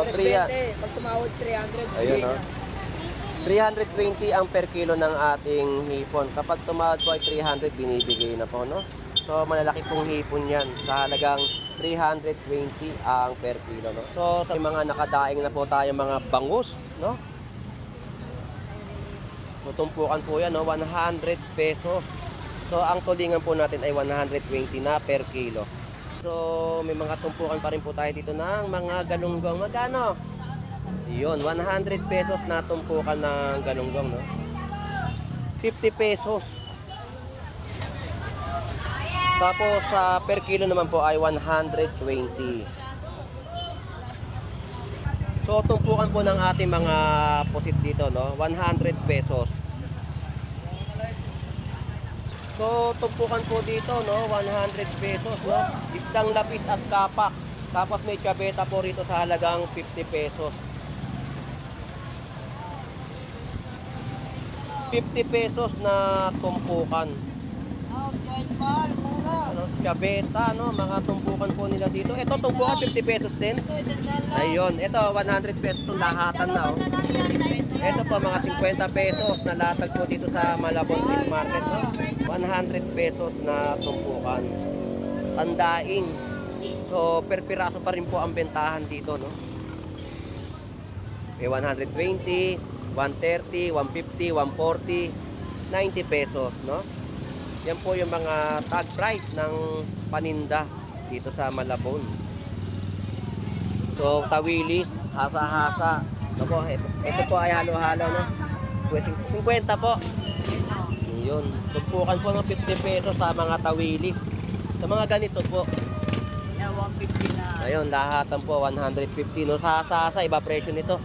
So, 320. Pag tumawad 300. Ayun, no? 320 ang per kilo ng ating hipon. Kapag tumawad po ay 300, binibigay na po, no? So, malalaki pong hipon yan. Sa halagang 320 ang per kilo, no? So, sa mga nakadaing na po tayo mga bangus, no? So, tumpukan po yan, no? 100 pesos. So, ang tulingan po natin ay 120 na per kilo. So, may mga tumpukan pa rin po tayo dito ng mga galunggong. Magkano? Yun, 100 pesos na tumpukan ng galunggong, no? 50 pesos. Tapos, sa per kilo naman po ay 120. So, tumpukan po ng ating mga pusit dito, no? 100 pesos. So, tumpukan po dito, no? 100 pesos, no? Isdang lapis at kapak. Tapos may tiyabeta po rito sa halagang 50 pesos. 50 pesos na tumpukan. Ano, tiyabeta, no? Mga tumpukan po nila dito. Ito, tumpukan 50 pesos din. Ayun, ito 100 pesos itong lahatan na, oh. Ito po mga 50 pesos na latag po dito sa Malabon Fish Market, no? 100 pesos na tumpukan. Tandaing. So, per piraso pa rin po ang bentahan dito, no? May 120, 130, 150, 140, 90 pesos, no? Yan po yung mga tag price ng paninda dito sa Malabon. So, tawilis, hasa-hasa. Ito po ay halo-halo, no? 50 po. Yun. Tugpukan po ng 50 pesos sa mga tawilis. Sa mga ganito po. Yeah, 150 na. Ayun, lahatan po 150, no? Sa hasa-hasa, iba presyo nito.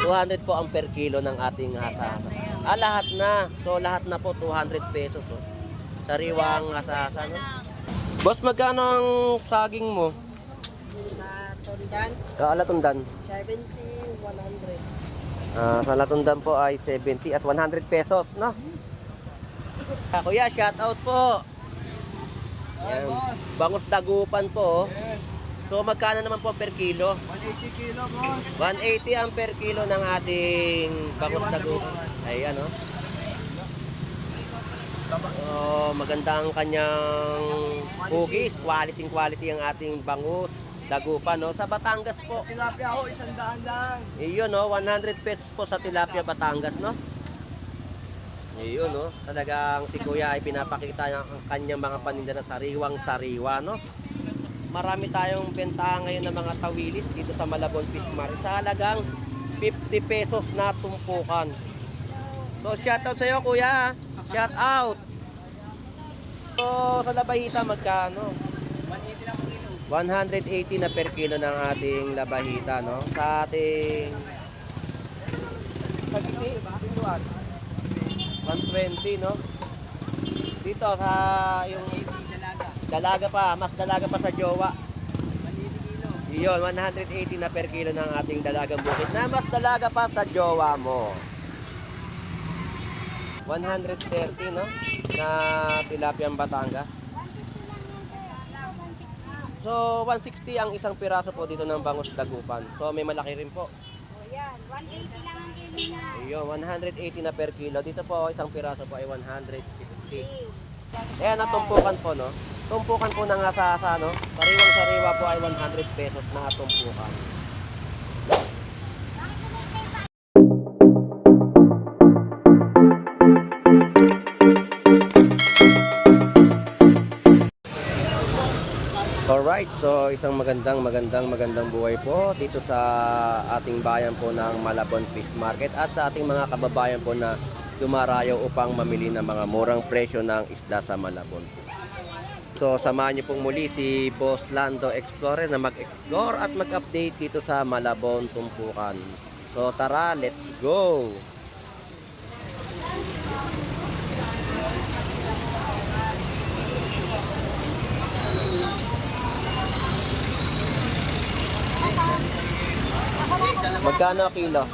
200 po ang per kilo ng ating hasa-hasa. Lahat na. So, lahat na po 200 pesos, oh. Sariwang hasa-hasa, no? Boss, magkano ang saging mo? Sa Tundan, Latundan. 70, 100. Sa Latundan po ay 70 at 100 pesos, no? Kuya, shout out po. Yan. Bangus dagupan po, oh. Yes. So, magkano naman po per kilo? 180 kilo, boss. 180 ang per kilo ng ating bangus dagupan. Ayan, oh. So, maganda ang kanyang cookies. Quality ang ating bangus dagupan, no? Sa Batangas po. Tilapia ho, 100 lang. Iyon, no? 100 pesos po sa Tilapia, Batangas, no? Iyon, no? Talagang si Kuya ay pinapakita ang kanyang mga paninda na sariwang-sariwa, no? Marami tayong bentahan ngayon ng mga tawilis dito sa Malabon Fish Market sa halagang 50 pesos na tumpukan. So, shout out sa iyo, Kuya. Shout out. So, sa labahita magkano? 180 lang po kilo. 180 na per kilo ng ating labahita, no? Sa ating pag-isi, 120, no? Dito sa yung dalaga pa, mas dalaga pa sa jowa. 180 kilo. Iyon, 180 na per kilo ng ating dalagang bukid na mas dalaga pa sa jowa mo. 130, no? Na Tilapiang Batangas. So, 160 ang isang piraso po dito ng bangus dagupan. So, may malaki rin po. Yan, 180 lang ang kilo na. Ayun, 180 na per kilo. Dito po, isang piraso po ay 150. Ayan, natumpukan po, no? Tumpukan po ng hasa-hasa, no? Sariwang-sariwa po ay 100 pesos na tumpukan. Alright, so isang magandang buhay po dito sa ating bayan po ng Malabon Fish Market at sa ating mga kababayan po na dumarayo upang mamili ng mga murang presyo ng isda sa Malabon. So samahan niyo pong muli si Boss Lando Explorer na mag-explore at mag-update dito sa Malabon Tumpukan. So tara, let's go! Magkano kilo?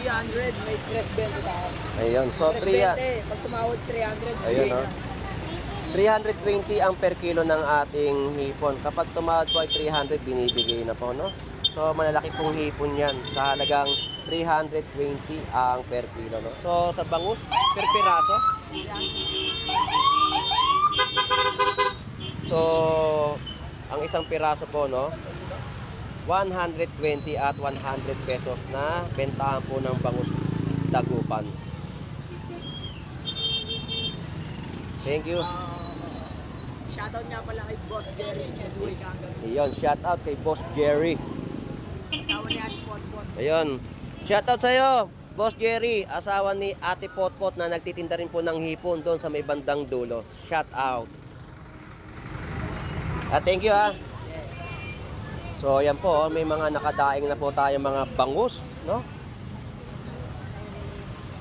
300, may 320 tayo. Ayun, so 320, pag tumawad 300. Ayun, no? 320 ang per kilo ng ating hipon. Kapag tumawad po ay 300, binibigay na po, no? So, malalaki pong hipon yan. Sa halagang 320 ang per kilo, no? So, sa bangus, per piraso. So, ang isang piraso po, no? 120 at 100 pesos na bentahan po ng bangus dagupan. Thank you. Shoutout nga pala kay Boss Jerry. Edwin Kangas. Ayun, shout out kay Boss Jerry. Asawa ni Ate Potpot. Ayun. Shout out sa'yo, Boss Jerry, asawa ni Ate Potpot na nagtitinda rin po ng hipon doon sa may bandang dulo. Shout out. Thank you ha. So yan po, may mga nakadaing na po tayo mga bangus, no?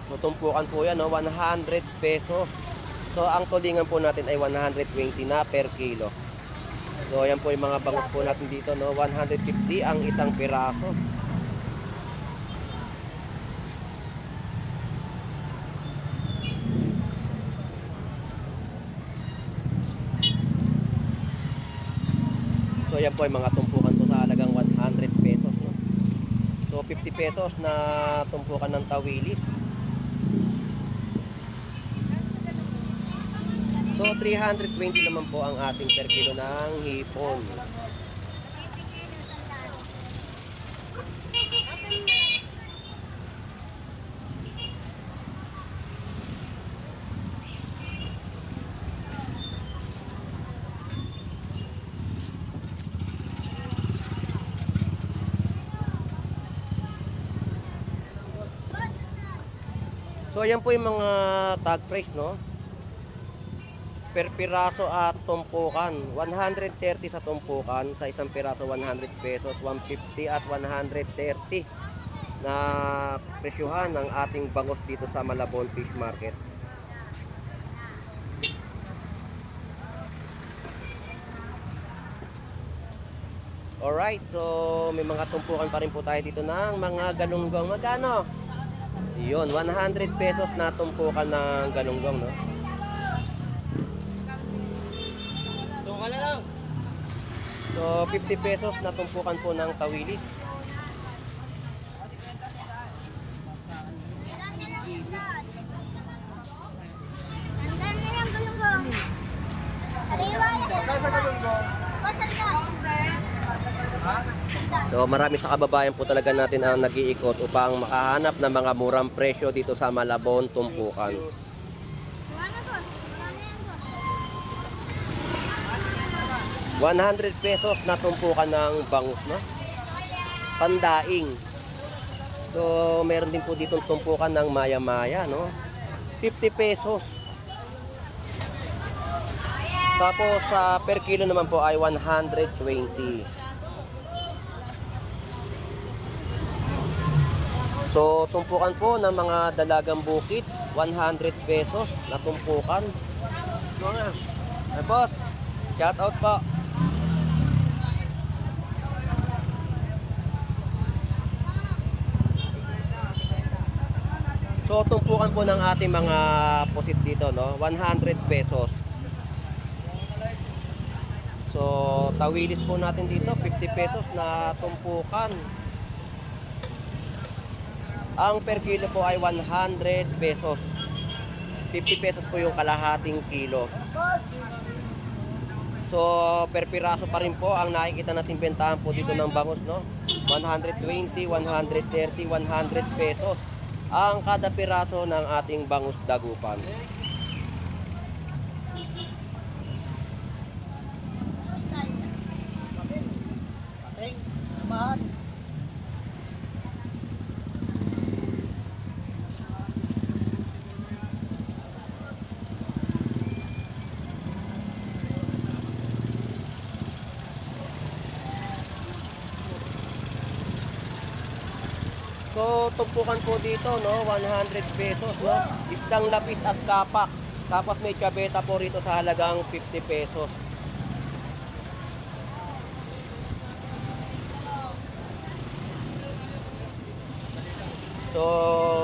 So tumpukan po yan, no? 100 pesos. So ang tulingan po natin ay 120 na per kilo. So yan po yung mga bangus po natin dito, no? 150 ang isang piraso. So yan po yung mga tumpukan po sa halagang 100 pesos, no? So 50 pesos na tumpukan ng tawilis. So 320 naman po ang ating per kilo ng hipon. So ayan po yung mga tag price, no? Per piraso at tumpukan. 130 sa tumpukan, sa isang piraso 100 pesos, 150 at 130 na presyuhan ng ating bangus dito sa Malabon Fish Market. Alright, so may mga tumpukan pa rin po tayo dito ng mga galunggong. Magkano? Yun, 100 pesos na tumpukan ng galunggong, no? Tunga na lang. So, 50 pesos na tumpukan po ng tawilis. Andan na yung galunggong. Sariwa na sa galunggong. So, marami sa kababayan po talaga natin ang nag-iikot upang makahanap ng mga murang presyo dito sa Malabon tumpukan. 100 pesos na tumpukan ng bangus, no? Pandaing. So, meron din po dito tumpukan ng maya-maya, no? 50 pesos. Tapos, sa per kilo naman po ay 120. So, tumpukan po ng mga dalagang bukid, 100 pesos na tumpukan. Hey, boss, shout out po. So, tumpukan po ng ating mga pusit dito, no? 100 pesos. So, tawilis po natin dito, 50 pesos na tumpukan. Ang per kilo po ay 100 pesos. 50 pesos po yung kalahating kilo. So, per piraso pa rin po ang nakikita natin bentahan po dito ng bangus, no? 120, 130, 100 pesos ang kada piraso ng ating bangus dagupan. So, tumpukan po dito, no? 100 pesos, no? Isdang lapis at kapak. Tapos may tiyabeta po rito sa halagang 50 pesos. So,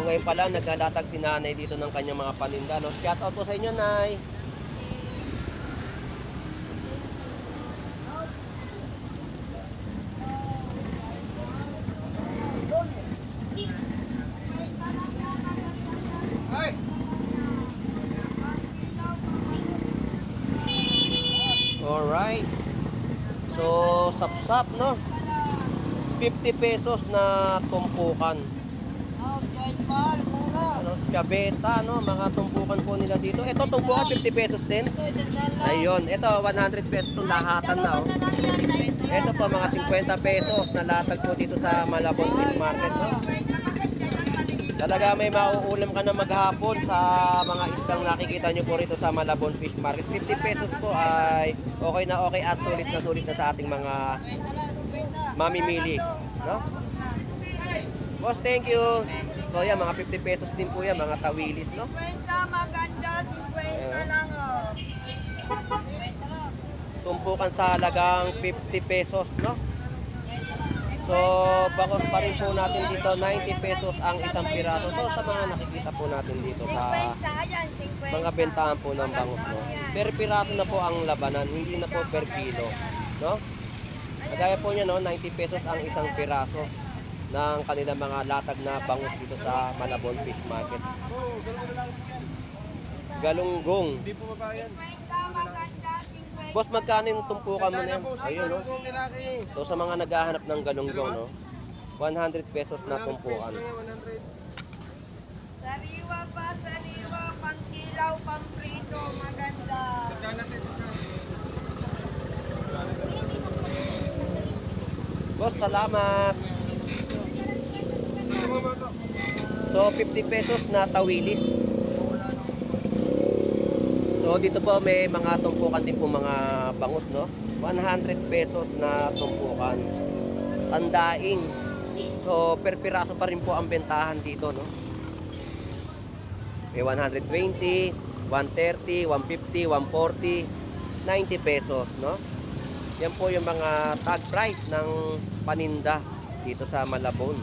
ngayon pa lang, naglalatag si nanay dito ng kanyang mga paninda, no? Shout out po sa inyo, nay. up, no? 50 pesos na tumpukan. Oh, ball, mura. Ano, Chaveta, no? Mga tumpukan po nila dito. Ito, tumpukan 50 pesos din. Ito, isang dala. Ayun, ito 100 pesos itong lahatan na, oh. Ito po mga 50 pesos na latag po dito sa Malabon Fish Market, no? Talaga may mauulam ka na maghapon sa mga isang nakikita nyo po rito sa Malabon Fish Market. 50 pesos po ay okay na okay at sulit na sa ating mga mamimili, no? Boss, thank you. So yan, mga 50 pesos din po yan, mga tawilis, no? 50, maganda, 50 lang, oh. Tumpukan sa halagang 50 pesos, no? So, bakos pa rin po natin dito, 90 pesos ang isang piraso. So, sa mga nakikita po natin dito sa mga bentahan po ng bangus, no? Per piraso na po ang labanan, hindi na po per kilo, no? Kagaya po niya, no, 90 pesos ang isang piraso ng kanilang mga latag na bangus dito sa Malabon Fish Market. Galunggong. Hindi po mabayan. Boss, magkano yung tumpukan mo na yan? Ayun, no? Kung lalaki. So, sa mga naghahanap ng galunggong, no? 100 pesos na tumpukan. 100. Sariwa pa, sariwa, pangkilaw, pamprito, maganda. Boss, salamat. So, 50 pesos na tawilis. So, dito po may mga tumpukan din po mga bangus, no? 100 pesos na tumpukan. Tandaing. So, per piraso pa rin po ang bentahan dito, no? May 120, 130, 150, 140, 90 pesos, no? Yan po yung mga tag price ng paninda dito sa Malabon.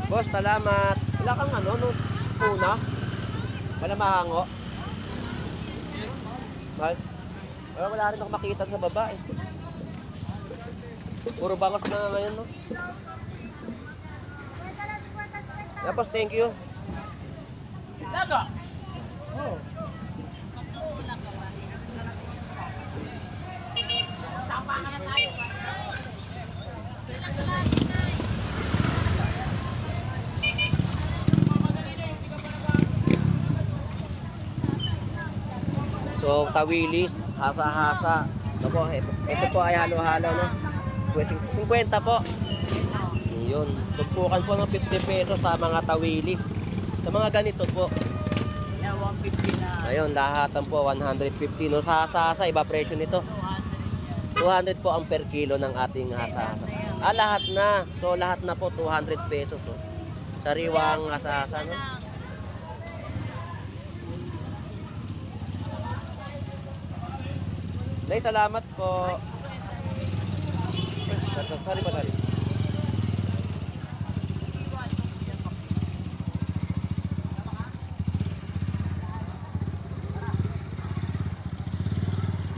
Boss, salamat. Wala kang ano, no? Tuna? Wala mahango? Wala rin ako makita sa baba, eh. Puro bangos na ngayon, no? Tapos, thank you. Oh. So, tawilis, hasa-hasa. Ito po, ito po ay halo-halo, no? 50 po. Yun. Tumpukan po ng 50 pesos sa mga tawilis. Sa mga ganito po. Yeah, 150 na. Ayun, lahatan po, 150. No, sa hasa-hasa, iba presyo nito. 200 po ang per kilo ng ating hasa-hasa. Ah, lahat na. So, lahat na po, 200 pesos. Oh. Sariwang hasa-hasa, no? Nay, salamat po. Sorry pa, sorry.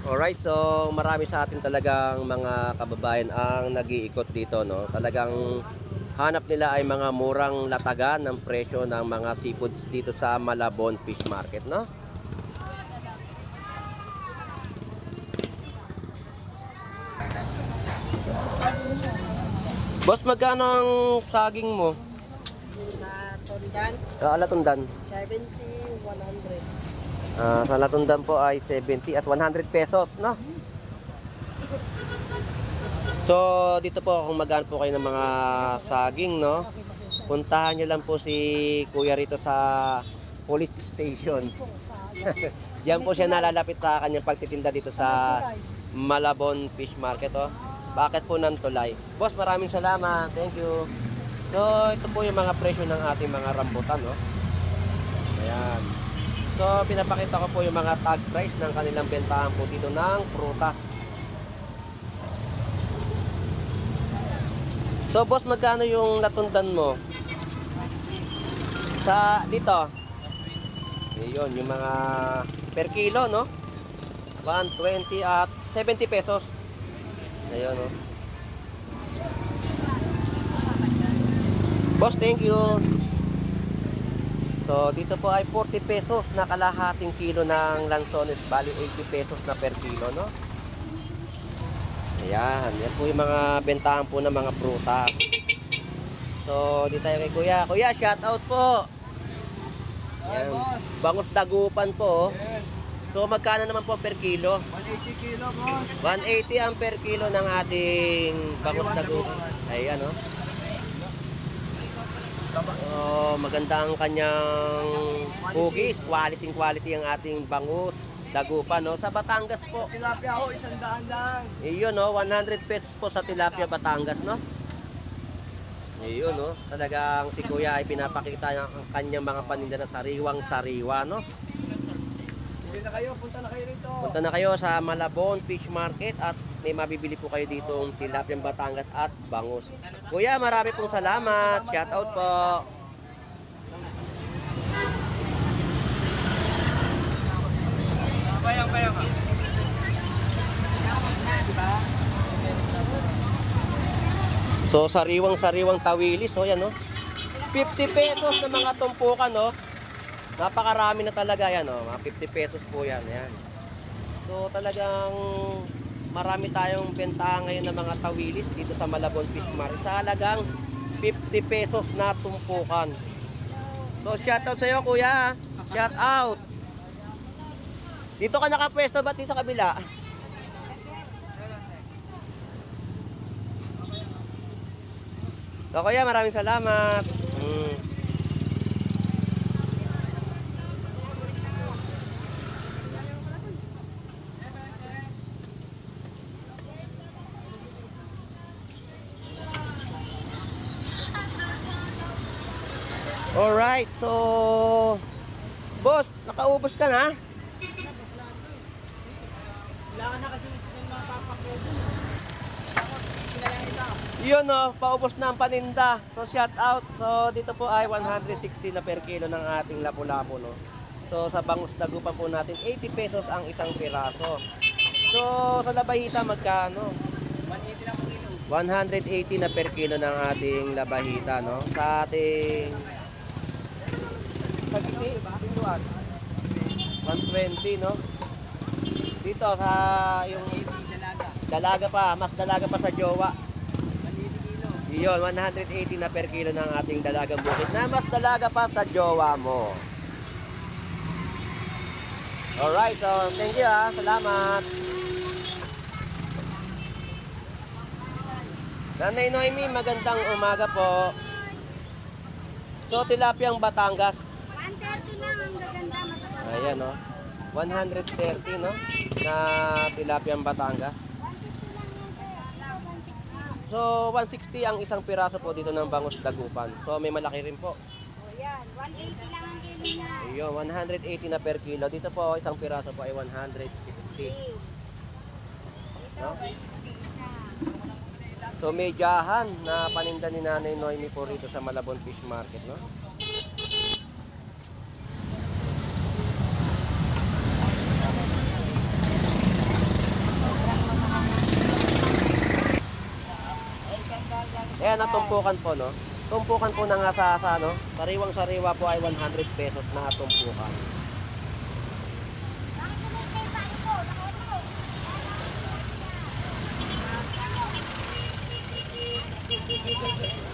Alright, so marami sa atin talagang mga kababayan ang nag-iikot dito, no? Talagang hanap nila ay mga murang latagan ng presyo ng mga seafoods dito sa Malabon Fish Market, no? Boss, magkano ang saging mo? Sa Tondan, Latundan. 70, 100. Sa Latundan po ay 70 at 100 pesos, no? So, dito po kung magkano po kayo ng mga saging, no? Puntahan nyo lang po si Kuya rito sa police station. Diyan po siya nalalapit sa kanyang pagtitinda dito sa Malabon Fish Market, oh. Bakit po ng tulay? Boss, maraming salamat. Thank you. So, ito po yung mga presyo ng ating mga rambutan, no? Ayan. So, pinapakita ko po yung mga tag price ng kanilang bentahan po dito ng prutas. So, boss, magkano yung latundan mo? Sa, dito. Yun, yung mga per kilo, no? 120 at 70 pesos. Ayun, no? Boss, thank you. So, dito po ay 40 pesos na kalahating kilo ng lansones. Bali, 80 pesos na per kilo, no? Ayan, yan po yung mga bentahan po ng mga prutas. So, dito tayo kay Kuya. Kuya, shout out po. Ayan. Bangus dagupan po. Yes. So, magkano naman po per kilo? 180 kilo, boss. 180 ang per kilo ng ating bangus dagupan. Ayan, oh. So, maganda ang kanyang cookies. Quality ang ating bangus dagupan, no? Sa Batangas po. Tilapia ho, 100 lang. Iyon, no? 100 pesos po sa Tilapia, Batangas, no? Iyon, no? Talagang si Kuya ay pinapakita ang kanyang mga paninda na sariwang-sariwa, no? Hindi na kayo, punta na kayo rito. Punta na kayo sa Malabon Fish Market at may mabibili po kayo dito ng Tilapia, Batangas at bangus. Kuya, marami pong salamat. Shout out po. Bayang ka. Diba? So, sariwang-sariwang tawilis, oh, yan, no? 50 pesos na mga tumpukan, no? Napakarami na talaga yan, no? Mga 50 pesos po yan, yan. So, talagang marami tayong bentahan ngayon ng mga tawilis dito sa Malabon Fish Market. Sa halagang 50 pesos na tumpukan. So, shout out sa iyo, Kuya. Shout out. Dito ka nakapwesto, ba't dito sa kabila? So, Kuya, maraming salamat. Alright, so boss, nakaubos ka na? Kailangan na kasi mapapakredo. Tapos, hindi na lang isa. Yun, no, paubos na ang paninda. So shout out. So dito po ay 160 na per kilo ng ating lapu-lapu, no. So sa bangus dagupan po natin 80 pesos ang isang piraso. So sa labahita magkano? 180 lang po kilo. 180 na per kilo ng ating labahita, no. Sa ating pagkiki, pinduan 120, no. Dito sa yung Dalaga. mas dalaga pa sa jowa. 180 kilo. Iyon, 180 na per kilo ng ating dalagang bukid na mas dalaga pa sa jowa mo. Alright, so thank you ha. Salamat. Nanay Noemi, magandang umaga po. So, Tilapiang Batangas. 130 lang ang gaganda, matatapos. Ayan, no. 130, no? Na Tilapiang Batangas. 150 lang yan, sir. 160. So, 160 ang isang piraso po dito ng bangus dagupan. So, may malaki rin po. O yan, 180 lang ang kilo niya. Ayun, 180 na per kilo. Dito po, isang piraso po ay 150. No? So, medyahan na paninda ni Nanay Noemi po rito sa Malabon Fish Market, no? Ayan, natumpukan po, no? Tumpukan po ng asasa, no? Sariwang-sariwa po ay 100 pesos na tumpukan.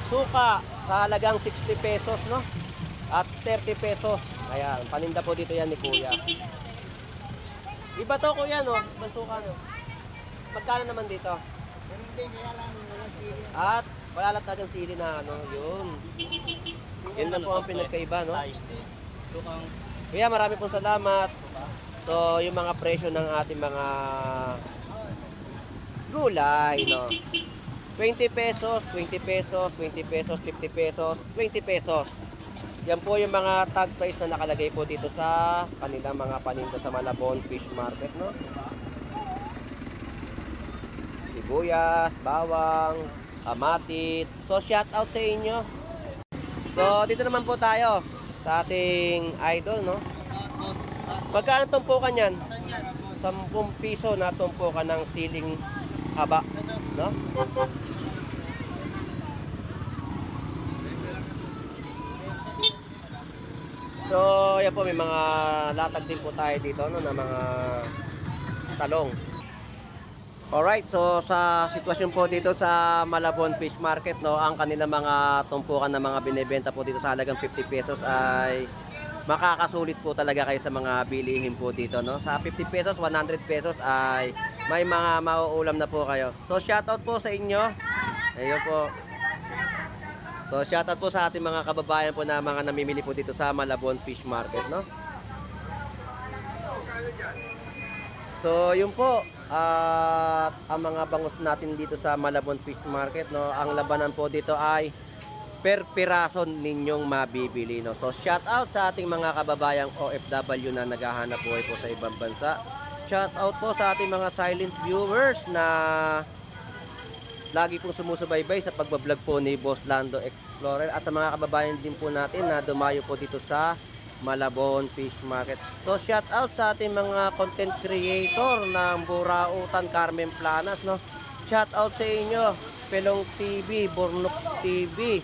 Suka, sa halagang 60 pesos, no? At 30 pesos. Ayan, paninda po dito yan ni Kuya. Iba to, Kuya, no? Ibang suka, no? Magkano naman dito? Hindi, kaya lang wala sili. At wala lang talagang sili na ano, yun. Yun lang po ang pinagkaiba, no? Kuya, marami pong salamat. So, yung mga presyo ng ating mga gulay, no? 20 pesos, 20 pesos, 20 pesos, 50 pesos, 20 pesos. Yan po yung mga tag price na nakalagay po dito sa kanilang mga paninda sa Malabon Fish Market, no? Sibuyas, bawang, kamatis. So, shout out sa inyo. So, dito naman po tayo sa ating idol, no? Magkano tumpukan yan? 10 piso na tumpukan ng siling haba, no? So, yan po, may mga latag din po tayo dito, no, na mga talong. Alright, so sa sitwasyon po dito sa Malabon Fish Market, no, ang kanilang mga tumpukan na mga binebenta po dito sa halagang 50 pesos ay makakasulit po talaga kayo sa mga bilihin po dito, no. Sa 50 pesos, 100 pesos ay may mga mauulam na po kayo. So shoutout po sa inyo. Ayun po. So shoutout po sa ating mga kababayan po na mga namimili po dito sa Malabon Fish Market, no. So yun po. At ang mga bangus natin dito sa Malabon Fish Market, no, ang labanan po dito ay per piraso ninyong mabibili, no. So shout out sa ating mga kababayang OFW na naghahanap buhay po sa ibang bansa. Shout out po sa ating mga silent viewers na lagi pong sumusubaybay sa pagbablog po ni Boss Lando Explorer, at sa mga kababayan din po natin na dumayo po dito sa Malabon Fish Market. So shout out sa ating mga content creator ng Burautan, Carmen Planas, no. Shout out sa inyo, Pelong TV, Bornok TV,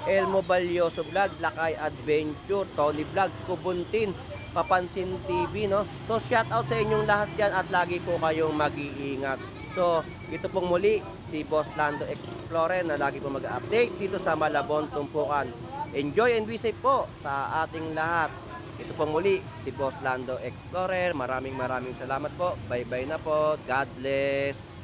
Elmo Balyoso Vlog, Lakay Adventure, Tony Vlog, Kubuntin, Papansin TV, no. So shout out sa inyong lahat yan at lagi po kayong mag-iingat. So ito pong muli si Boss Lando Explorer na lagi po mag-update dito sa Malabon Tumpukan. Enjoy and be safe po sa ating lahat. Ito pong muli si Boss Lando Explorer. Maraming salamat po. Bye bye na po. God bless.